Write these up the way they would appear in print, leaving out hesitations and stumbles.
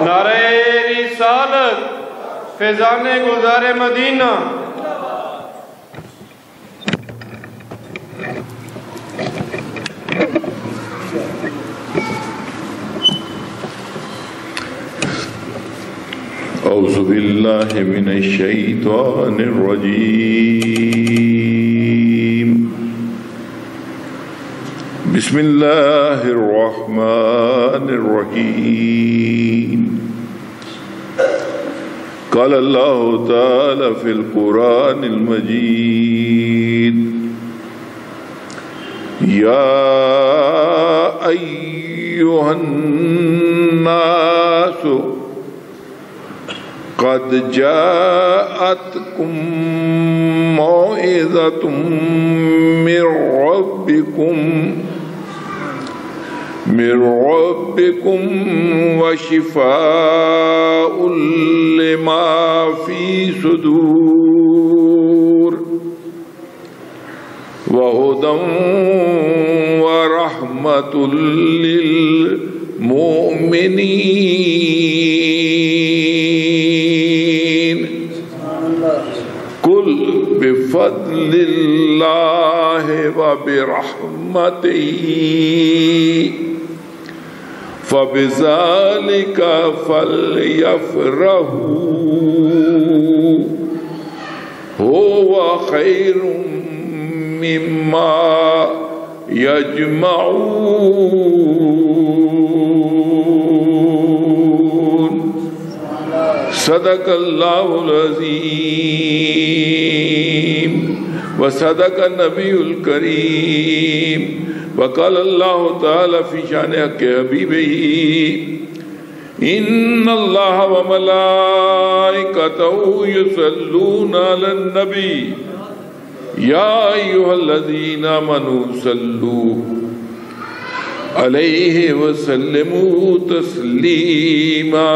نعرہ رسالت فیضان گلزار مدینہ۔ اعوذ باللہ من الشیطان الرجیم، بسم اللہ الرحمن الرحیم۔ قال اللہ تعالی فی القرآن المجید، یا ایہا الناس قد جاءتكم موعظة من ربكم وشفاء لما في صدور وهدى ورحمة للمؤمنين۔ قل بفضل اللہ وبرحمتہ فبذلک فلیفرحوا هو خیر مما یجمعون۔ صدق اللہ العظیم وصدق النبی الکریم، وقال اللہ تعالی فی شان حق حبیبہ، ان اللہ وملائکتہ یصلون علی النبی یا ایھا الذین آمنوا صلوا علیہ وسلموا تسلیما۔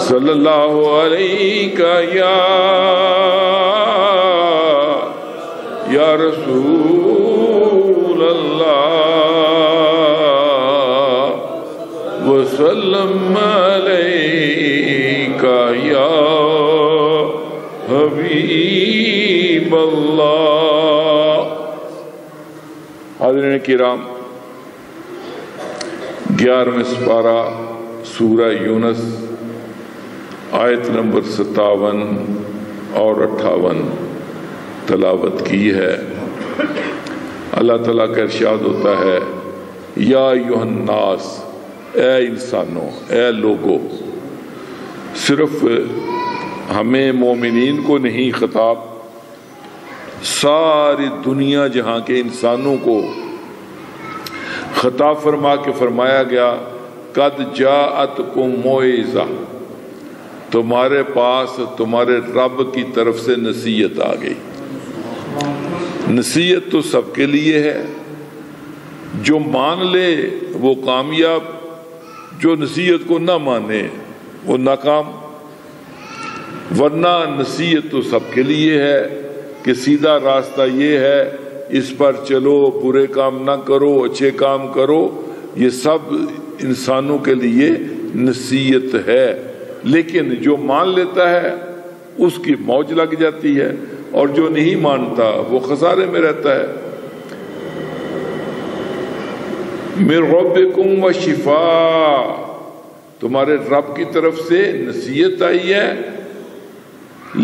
صلی اللہ علیہ یا رسول اللہ، وسلم علیہ یا حبیب اللہ۔ حاضرین کرام، 11واں سپارہ سورہ یونس آیت نمبر 57 اور 58 تلاوت کی ہے۔ اللہ تعالیٰ کا ارشاد ہوتا ہے، یا ایھا الناس، اے انسانوں، اے لوگوں۔ صرف ہمیں مومنین کو نہیں خطاب، ساری دنیا جہاں کے انسانوں کو خطاب فرما کے فرمایا گیا، قد جاءتکم موعظہ، تمہارے پاس تمہارے رب کی طرف سے نصیحت آ گئی۔ نصیحت تو سب کے لیے ہے، جو مان لے وہ کامیاب، جو نصیحت کو نہ مانے وہ ناکام۔ ورنہ نصیحت تو سب کے لیے ہے کہ سیدھا راستہ یہ ہے، اس پر چلو، برے کام نہ کرو، اچھے کام کرو، یہ سب انسانوں کے لیے نصیحت ہے۔ لیکن جو مان لیتا ہے اس کی موج لگ جاتی ہے، اور جو نہیں مانتا وہ خسارے میں رہتا ہے۔ من ربکم وشفاء، تمہارے رب کی طرف سے نصیحت آئی ہے،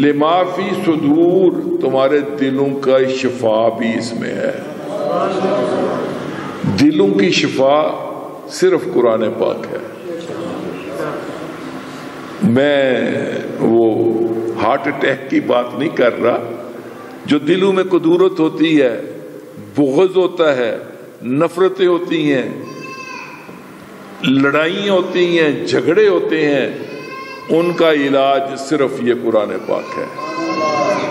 لما فی صدور، تمہارے دلوں کا شفا بھی اس میں ہے۔ دلوں کی شفا صرف قرآن پاک ہے۔ میں وہ ہارٹ اٹیک کی بات نہیں کر رہا، جو دلوں میں کدورت ہوتی ہے، بغض ہوتا ہے، نفرتیں ہوتی ہیں، لڑائیاں ہوتی ہیں، جھگڑے ہوتے ہیں، ان کا علاج صرف یہ قرآن پاک ہے۔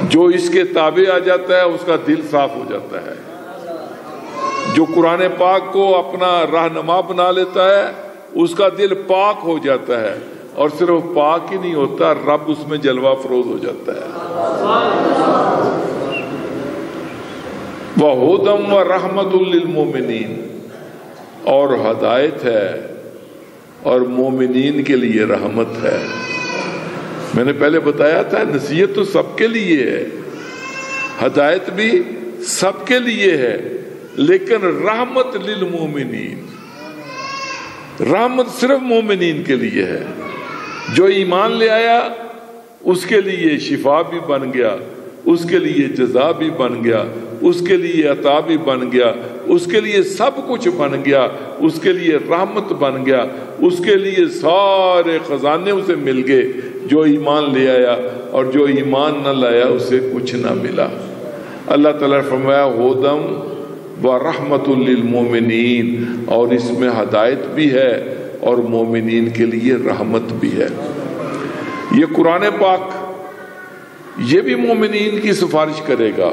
جو اس کے تابع آ جاتا ہے اس کا دل صاف ہو جاتا ہے۔ جو قرآن پاک کو اپنا رہنما بنا لیتا ہے اس کا دل پاک ہو جاتا ہے، اور صرف پاک ہی نہیں ہوتا، رب اس میں جلوہ افروز ہو جاتا ہے۔ وَهُدًى وَرَحْمَةٌ لِّلْمُؤْمِنِينَ، اور ہدایت ہے اور مومنین کے لیے رحمت ہے۔ میں نے پہلے بتایا تھا نصیحت تو سب کے لیے ہے، ہدایت بھی سب کے لیے ہے، لیکن رحمت للمومنین، رحمت صرف مومنین کے لیے ہے۔ جو ایمان لے آیا اس کے لیے شفا بھی بن گیا، اس کے لیے جزا بھی بن گیا، اس کے لیے عطا بھی بن گیا، اس کے لیے سب کچھ بن گیا، اس کے لیے رحمت بن گیا، اس کے لیے سارے خزانے اسے مل گئے۔ جو ایمان لے آیا اور جو ایمان نہ لایا اسے کچھ نہ ملا۔ اللہ تعالیٰ نے فرمایا ہدم و رحمت للمومنین، اور اس میں ہدایت بھی ہے اور مومنین کے لیے رحمت بھی ہے۔ یہ قرآن پاک یہ بھی مومنین کی سفارش کرے گا،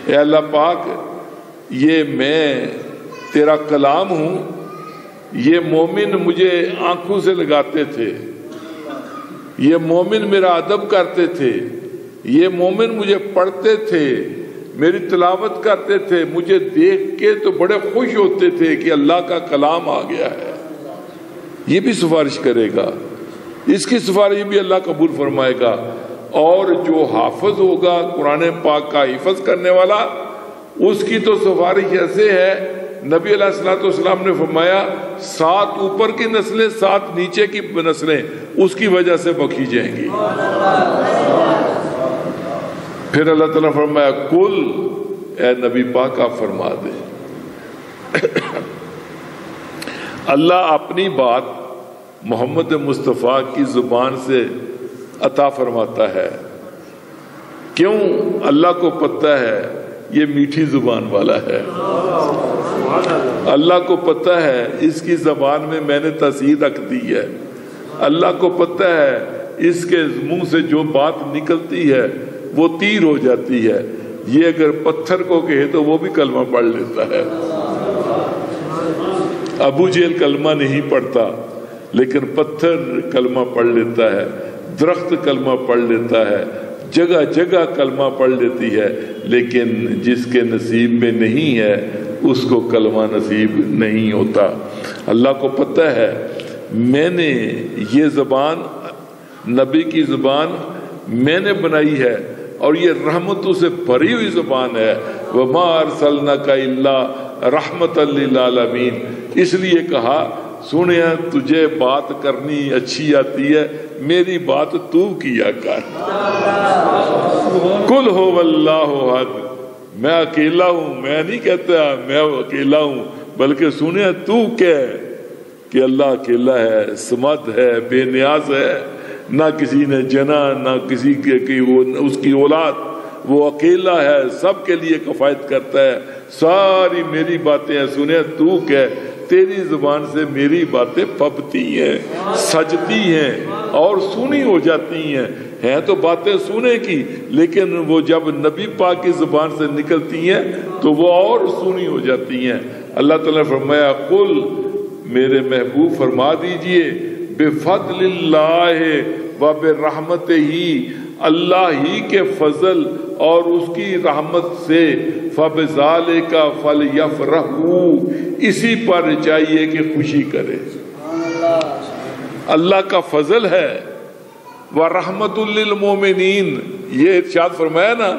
اے اللہ پاک یہ میں تیرا کلام ہوں، یہ مومن مجھے آنکھوں سے لگاتے تھے، یہ مومن میرا ادب کرتے تھے، یہ مومن مجھے پڑھتے تھے، میری تلاوت کرتے تھے، مجھے دیکھ کے تو بڑے خوش ہوتے تھے کہ اللہ کا کلام آ گیا ہے۔ یہ بھی سفارش کرے گا، اس کی سفارش بھی اللہ قبول فرمائے گا۔ اور جو حافظ ہوگا قرآن پاک کا حفظ کرنے والا، اس کی تو سفارش ایسے ہے، نبی علیہ الصلوۃ والسلام نے فرمایا 7 اوپر کی نسلیں 7 نیچے کی نسلیں اس کی وجہ سے بخشی جائیں گی۔ پھر اللہ تعالیٰ فرمایا کل، اے نبی پاک آپ فرما دے، اللہ اپنی بات محمد مصطفیٰ کی زبان سے عطا فرماتا ہے۔ کیوں؟ اللہ کو پتہ ہے یہ میٹھی زبان والا ہے، اللہ کو پتہ ہے اس کی زبان میں نے تاثیر رکھ دی ہے، اللہ کو پتہ ہے اس کے منہ سے جو بات نکلتی ہے وہ تیر ہو جاتی ہے۔ یہ اگر پتھر کو کہے تو وہ بھی کلمہ پڑھ لیتا ہے۔ ابو جہل کلمہ نہیں پڑھتا لیکن پتھر کلمہ پڑھ لیتا ہے، درخت کلمہ پڑھ لیتا ہے، جگہ جگہ کلمہ پڑھ لیتی ہے، لیکن جس کے نصیب میں نہیں ہے اس کو کلمہ نصیب نہیں ہوتا۔ اللہ کو پتہ ہے میں نے یہ زبان، نبی کی زبان میں نے بنائی ہے اور یہ رحمتوں سے بھری ہوئی زبان ہے۔ وَمَا أَرْسَلْنَاكَ إِلَّا رَحْمَةً لِّلْعَالَمِينَ، اس لیے کہا سنیا تجھے بات کرنی اچھی آتی ہے، میری بات تو کیا کر۔ قُلْ هُوَ اللَّهُ أَحَدٌ، میں اکیلا ہوں، میں نہیں کہتا میں اکیلا ہوں، بلکہ سنیا تو کہہ کہ اللہ اکیلا ہے، صمد ہے، بے نیاز ہے، نہ کسی نے جنا نہ کسی کے اس کی اولاد، وہ اکیلا ہے، سب کے لیے کفایت کرتا ہے، ساری میری باتیں ہیں، سنیا تو کہہ، تیری زبان سے میری باتیں پھبتی ہیں، سجتی ہیں اور سنی ہو جاتی ہیں تو باتیں سنے کی، لیکن وہ جب نبی پاک کی زبان سے نکلتی ہیں تو وہ اور سنی ہو جاتی ہیں۔ اللہ تعالیٰ نے فرمایا قل، میرے محبوب فرما دیجئے، بفضل اللہ و برحمتہ ہی، اللہ ہی کے فضل اور اس کی رحمت سے، فبذالک فلیفرحوا، اسی پر چاہیے کہ خوشی کرے۔ اللہ کا فضل ہے، ورحمت للمومنین، یہ ارشاد فرمایا نا،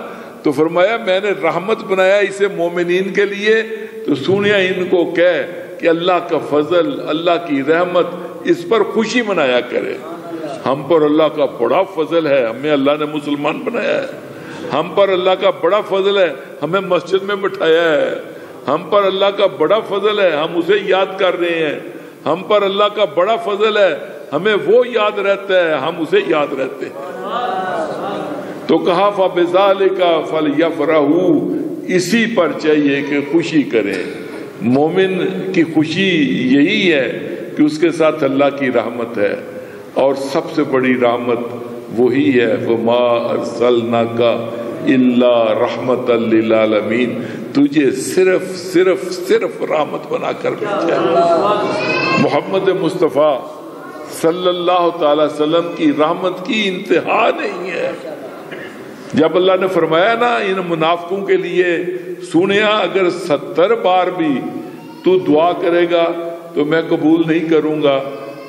تو فرمایا میں نے رحمت بنایا اسے مومنین کے لیے، تو سنیا ان کو کہہ کہ اللہ کا فضل، اللہ کی رحمت، اس پر خوشی منایا کرے۔ ہم پر اللہ کا بڑا فضل ہے، ہمیں اللہ نے مسلمان بنایا ہے، ہم پر اللہ کا بڑا فضل ہے، ہمیں مسجد میں بٹھایا ہے، ہم پر اللہ کا بڑا فضل ہے، ہم اسے یاد کر رہے ہیں، ہم پر اللہ کا بڑا فضل ہے، ہمیں وہ یاد رہتا ہے، ہم اسے یاد رہتے ہیں۔ تو کہا فَبِذَالِكَ فَلْيَفْرَحُوا، اسی پر چاہیے کہ خوشی کریں۔ مومن کی خوشی یہی ہے کہ اس کے ساتھ اللہ کی رحمت ہے، اور سب سے بڑی رحمت وہی ہے وَمَا أَرْسَلْنَاكَ إِلَّا رَحْمَةً لِّلْعَالَمِينَ، تجھے صرف رحمت بنا کر بھیجا ہے۔ محمد مصطفیٰ صلی اللہ تعالی وسلم کی رحمت کی انتہا نہیں ہے۔ جب اللہ نے فرمایا نا ان منافقوں کے لیے، سنیا اگر 70 بار بھی تو دعا کرے گا تو میں قبول نہیں کروں گا،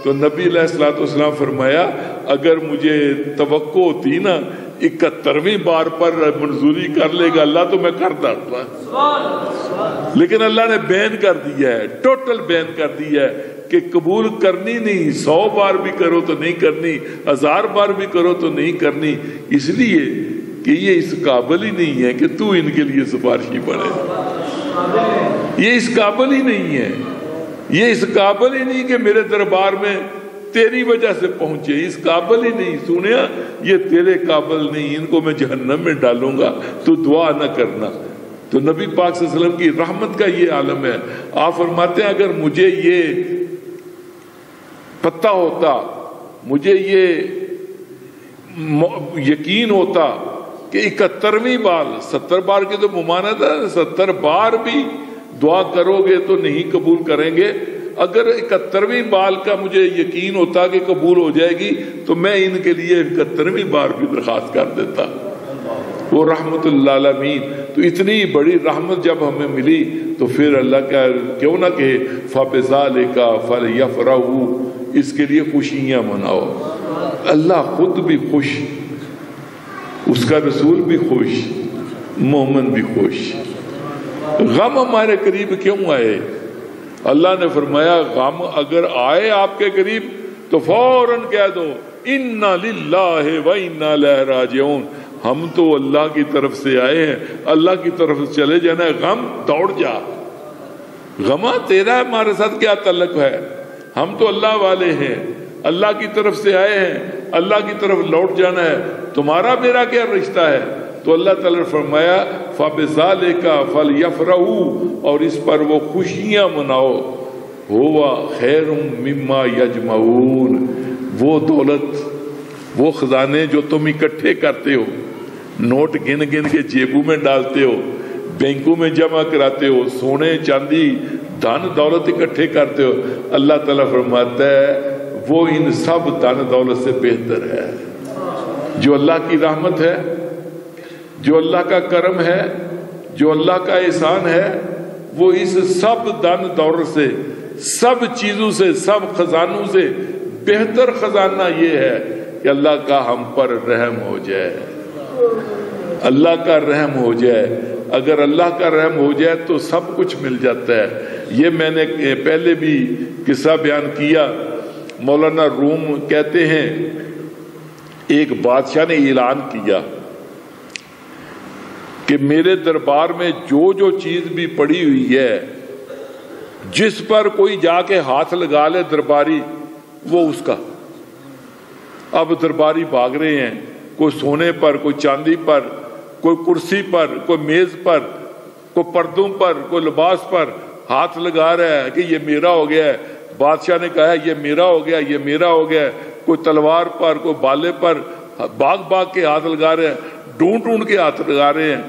تو نبی علیہ الصلوۃ والسلام فرمایا اگر مجھے توقع ہوتی نا 71ویں بار پر منظوری کر لے گا اللہ تو میں کر ڈالتا، لیکن اللہ نے بین کر دیا ہے، ٹوٹل بین کر دیا ہے کہ قبول کرنی نہیں، 100 بار بھی کرو تو نہیں کرنی، 1000 بار بھی کرو تو نہیں کرنی، اس لیے کہ یہ اس قابل ہی نہیں ہے کہ تو ان کے لیے سفارشی بنے، یہ اس قابل ہی نہیں ہے، یہ اس قابل ہی نہیں کہ میرے دربار میں تیری وجہ سے پہنچے، اس قابل ہی نہیں، سنیا یہ تیرے قابل نہیں، ان کو میں جہنم میں ڈالوں گا، تو دعا نہ کرنا۔ تو نبی پاک صلی اللہ علیہ وسلم کی رحمت کا یہ عالم ہے۔ آپ فرماتے ہیں اگر مجھے یہ پتہ ہوتا، مجھے یہ یقین ہوتا کہ 71ویں بار، 70 بار کی تو ممانعت ہے، 70 بار بھی دعا کرو گے تو نہیں قبول کریں گے، اگر 71ویں بار کا مجھے یقین ہوتا کہ قبول ہو جائے گی تو میں ان کے لیے 71ویں بار بھی درخواست کر دیتا۔ وہ رحمت للعالمین، تو اتنی بڑی رحمت جب ہمیں ملی تو پھر اللہ کا کیوں نہ کہے فَبِذَلِكَ فَلْيَفْرَحُوا، اس کے لیے خوشیاں مناؤ۔ اللہ خود بھی خوش، اس کا رسول بھی خوش، مومن بھی خوش۔ غم ہمارے قریب کیوں آئے؟ اللہ نے فرمایا غم اگر آئے آپ کے قریب تو فوراً کہہ دو اِنَّا لِلَّهِ وَإِنَّا إِلَيْهِ رَاجِعُونَ، ہم تو اللہ کی طرف سے آئے ہیں، اللہ کی طرف سے چلے جانا ہے، غم دوڑ جا، غمہ تیرا ہمارے ساتھ کیا تعلق ہے، ہم تو اللہ والے ہیں، اللہ کی طرف سے آئے ہیں، اللہ کی طرف لوٹ جانا ہے، تمہارا میرا کیا رشتہ ہے؟ تو اللہ تعالیٰ نے فرمایا فَبِذَلِكَ فَلْيَفْرَحُوا، اور اس پر وہ خوشیاں مناؤ، ہوا خیر مما یجمعون، وہ دولت، وہ خزانے جو تم اکٹھے کرتے ہو، نوٹ گن گن کے جیبوں میں ڈالتے ہو، بینکوں میں جمع کراتے ہو، سونے چاندی دھن دولت اکٹھے کرتے ہو، اللہ تعالیٰ فرماتا ہے وہ ان سب دھن دولت سے بہتر ہے۔ جو اللہ کی رحمت ہے، جو اللہ کا کرم ہے، جو اللہ کا احسان ہے، وہ اس سب دن دور سے، سب چیزوں سے، سب خزانوں سے بہتر خزانہ یہ ہے کہ اللہ کا ہم پر رحم ہو جائے، اللہ کا رحم ہو جائے۔ اگر اللہ کا رحم ہو جائے تو سب کچھ مل جاتا ہے۔ یہ میں نے پہلے بھی قصہ بیان کیا، مولانا روم کہتے ہیں ایک بادشاہ نے اعلان کیا کہ میرے دربار میں جو جو چیز بھی پڑی ہوئی ہے، جس پر کوئی جا کے ہاتھ لگا لے درباری، وہ اس کا۔ اب درباری بھاگ رہے ہیں، کوئی سونے پر، کوئی چاندی پر، کوئی کرسی پر، کوئی میز پر، کوئی پردوں پر، کوئی لباس پر ہاتھ لگا رہا ہے کہ یہ میرا ہو گیا ہے۔ بادشاہ نے کہا یہ میرا ہو گیا، یہ میرا ہو گیا۔ کوئی تلوار پر، کوئی بالے پر باغ باغ کے ہاتھ لگا رہے ہیں، ڈھونڈ ڈھونڈ کے ہاتھ لگا رہے ہیں۔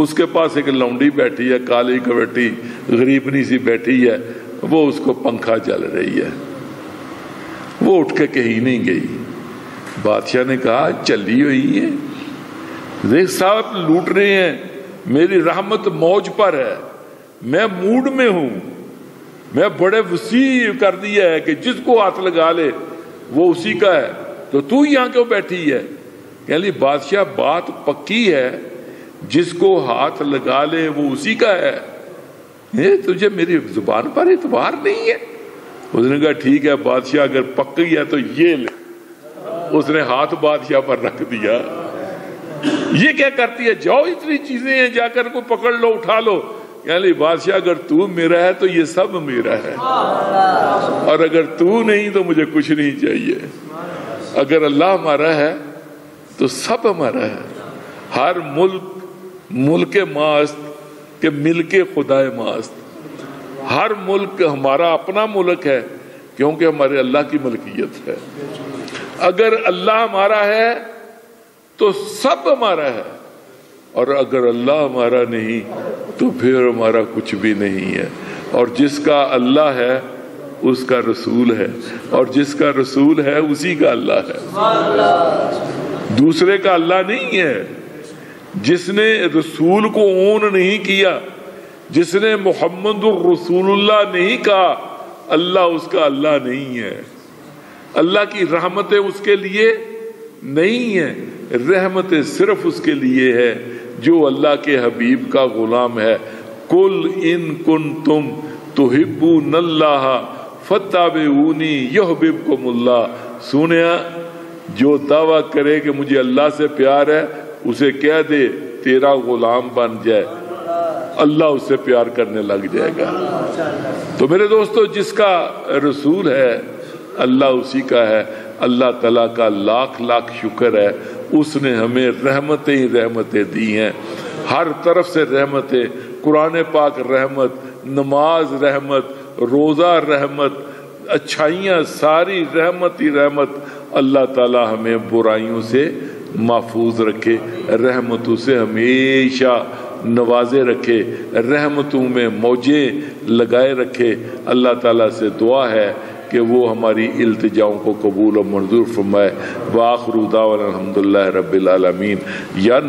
اس کے پاس ایک لونڈی بیٹھی ہے، کالی کبٹی غریبنی سی بیٹھی ہے، وہ اس کو پنکھا چل رہی ہے، وہ اٹھ کے کہیں نہیں گئی۔ بادشاہ نے کہا چلی ہوئی ہے، دیکھ صاحب لوٹ رہے ہیں، میری رحمت موج پر ہے، میں موڈ میں ہوں، میں بڑے وسیع کر دیا ہے کہ جس کو ہاتھ لگا لے وہ اسی کا ہے، تو یہاں کیوں بیٹھی ہے؟ کہ لی بادشاہ بات پکی ہے، جس کو ہاتھ لگا لے وہ اسی کا ہے، تجھے میری زبان پر اعتبار نہیں ہے؟ اس نے کہا ٹھیک ہے بادشاہ اگر پکی ہے تو یہ لے۔ اس نے ہاتھ بادشاہ پر رکھ دیا۔ یہ کیا کرتی ہے؟ جاؤ اتنی چیزیں ہیں، جا کر کو پکڑ لو، اٹھا لو۔ یعنی بادشاہ اگر تو میرا ہے تو یہ سب میرا ہے، اور اگر تو نہیں تو مجھے کچھ نہیں چاہیے۔ اگر اللہ ہمارا ہے تو سب ہمارا ہے۔ ہر ملک ماست کہ ملک خدا ماست، ہر ملک ہمارا اپنا ملک ہے کیونکہ ہمارے اللہ کی ملکیت ہے۔ اگر اللہ ہمارا ہے تو سب ہمارا ہے، اور اگر اللہ ہمارا نہیں تو پھر ہمارا کچھ بھی نہیں ہے۔ اور جس کا اللہ ہے اس کا رسول ہے، اور جس کا رسول ہے اسی کا اللہ ہے، دوسرے کا اللہ نہیں ہے۔ جس نے رسول کو اون نہیں کیا، جس نے محمد الرسول اللہ نہیں کہا، اللہ اس کا اللہ نہیں ہے، اللہ کی رحمتیں اس کے لیے نہیں ہیں، رحمتیں صرف اس کے لیے ہے جو اللہ کے حبیب کا غلام ہے۔ قل ان کنتم تحبون اللہ فاتبعونی یحببکم اللہ۔ سنیا، جو دعویٰ کرے کہ مجھے اللہ سے پیار ہے اسے کہہ دے تیرا غلام بن جائے، اللہ اس سے پیار کرنے لگ جائے گا۔ تو میرے دوستو، جس کا رسول ہے اللہ اسی کا ہے۔ اللہ تعالیٰ کا لاکھ لاکھ شکر ہے، اس نے ہمیں رحمتیں ہی رحمتیں دی ہیں، ہر طرف سے رحمتیں، قرآن پاک رحمت، نماز رحمت، روزہ رحمت، اچھائیاں ساری رحمت ہی رحمت۔ اللہ تعالیٰ ہمیں برائیوں سے محفوظ رکھے، رحمتوں سے ہمیشہ نوازے رکھے، رحمتوں میں موجیں لگائے رکھے۔ اللہ تعالیٰ سے دعا ہے کہ وہ ہماری التجاؤں کو قبول و منظور فرمائے۔ وآخر دعوانا الحمدللہ رب العالمین۔ یا